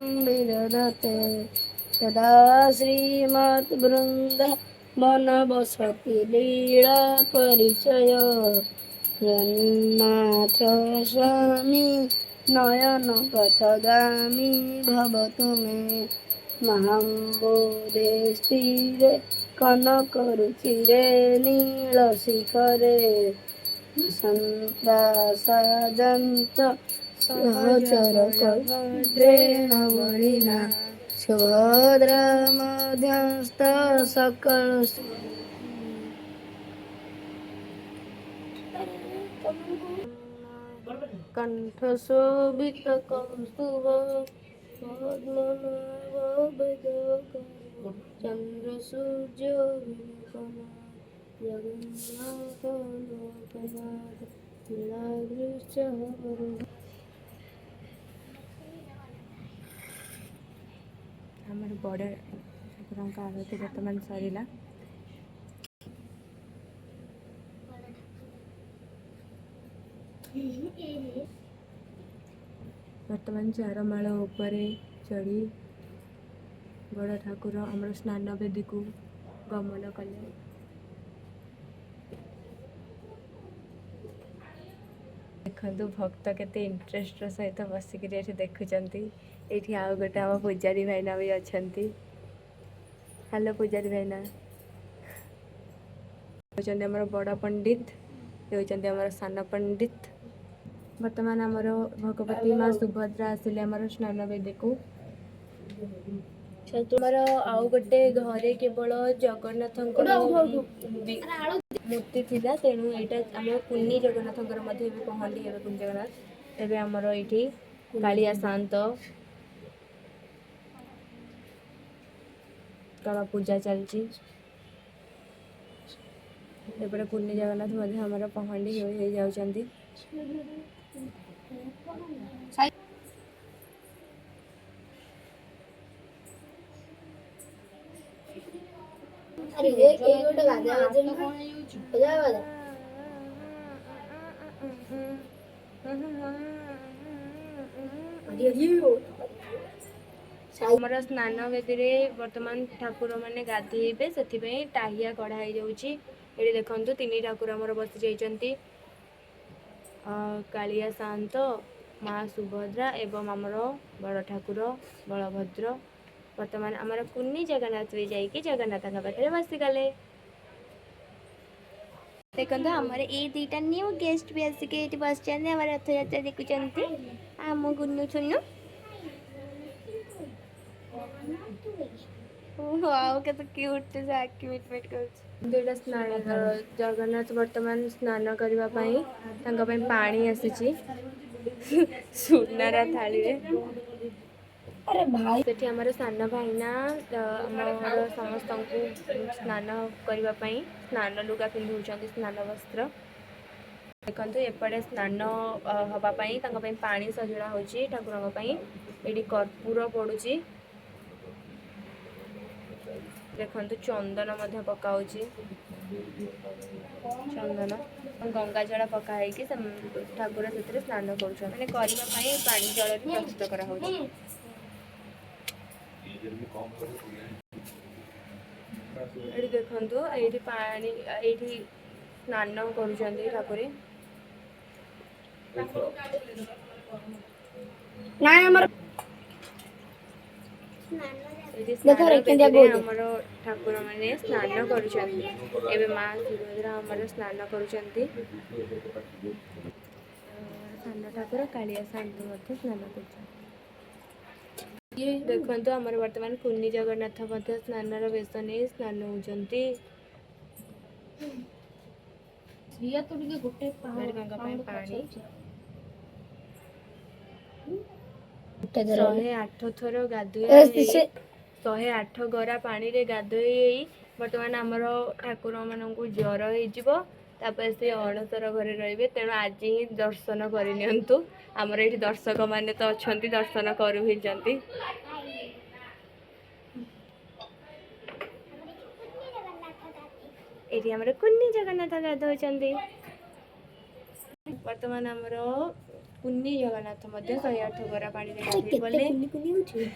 विदधते सदा श्रीमद्वृन्दावनवसति लीला परिचय जगन्नाथ स्वामी नयन पथगामी भवतु मे महाम्बोधे स्थिरे कनकरुचिरे नीलशिखरे संप्रासादन्त सहचर कद्रेण वलिना सुभद्रा मध्यस्थ सकल कंठशोभित कौस्तुभ चंद्र सूर्य जगन्नाथ लोकनाथ लीलादृश्य आमर बड़ ठाकुर आरती बर्तमान सरला बर्तमान चारमाल उपरे चढ़ी बड़ ठाकुर आमर स्नान बेदी को गमन कले। देखु भक्त केते इंटरेस्ट सहित बसिक देखुं। ये आउ गोटे आम पूजारी भाईना भी अच्छा। हेलो पूजारी भाईना होचंदी आमर बड़ पंडित ये होचंदी आमर सान पंडित। वर्तमान आमर भगवती माँ सुभद्रा आसिले आमर स्नान बेदी को। तुमर आउ गोटे घरे केवल जगन्नाथ मूर्ति थिला तेणु यहाँ आम कुनी जगन्नाथ पहंडी हे कुनी जगन्नाथ एवं आमर ये कालिया शांत कला पूजा चलती एपटे कुनी जगन्नाथ आमर पहंडी हो जाउछंती। अरे एक गोटे गाजा गाजा बजा बजा आमर स्नान बेदी वर्तमान ठाकुर मैंने गाधेबे से टाहिया कढ़ाई जाऊँगी। ये देखु तीन ठाकुर आमर बसी जाइंट कालिया शांत माँ सुभद्रा एवं आमर बड़ ठाकुर बलभद्र। वर्तमान आमर कुनी जगन्नाथ भी जाइए जगन्नाथ पाखे बसीगले। देखो आमर ये दुईटा न्यू गेस्ट भी आसिक बस रथ यात्रा देखुं आम गुनु छुनु क्यूट आखि मिट मिट कर स्नान जगन्नाथ वर्तमान स्नान करने पानी आसी सुनार थाली अरे भाई से आमर सान भाईना आमर समस्त स्नान करने स्नान लुगा पिंधुंट स्नान वस्त्र। देखो एपटे स्नान हाँपाई पानी सजड़ा हो ठाकुर ये कर्पूर पड़ुची। देखो चंदन पकाऊ चंदन गंगा जल पकाई ठाकुर से स्नान कर पानी जल प्रस्तुत करा देखु ये पानी ये स्नान कर ठाकुर आमर ठाकुर मैंने स्नान कर माँ सुभद्रा आमर स्नान कर सान ठाकुर कालिया शांत स्नान कर। देखो आमर वर्तमान कुनी जगन्नाथ स्नान बेश नहीं स्नान होती पानी 108 थर गाधुआ 108 गरा पानी रे गाधोई वर्तमान आमर ठाकुर मान ज्वर होपर से अणसर घरे रे तेणु आज ही दर्शन करनियंतु आमर ये दर्शक मैंने तो अच्छा दर्शन करू ही ये आमर कुनी जगन्नाथ गाधोचंदी। वर्तमान आमर କୁନି ଜଗନ୍ନାଥ ମଧ୍ୟ 108 ଗରା ପାଣିରେ ଗାଧୋଇ କେତେ ପଡ଼ିଲେ। କୁନି କୁନି ହଉଛି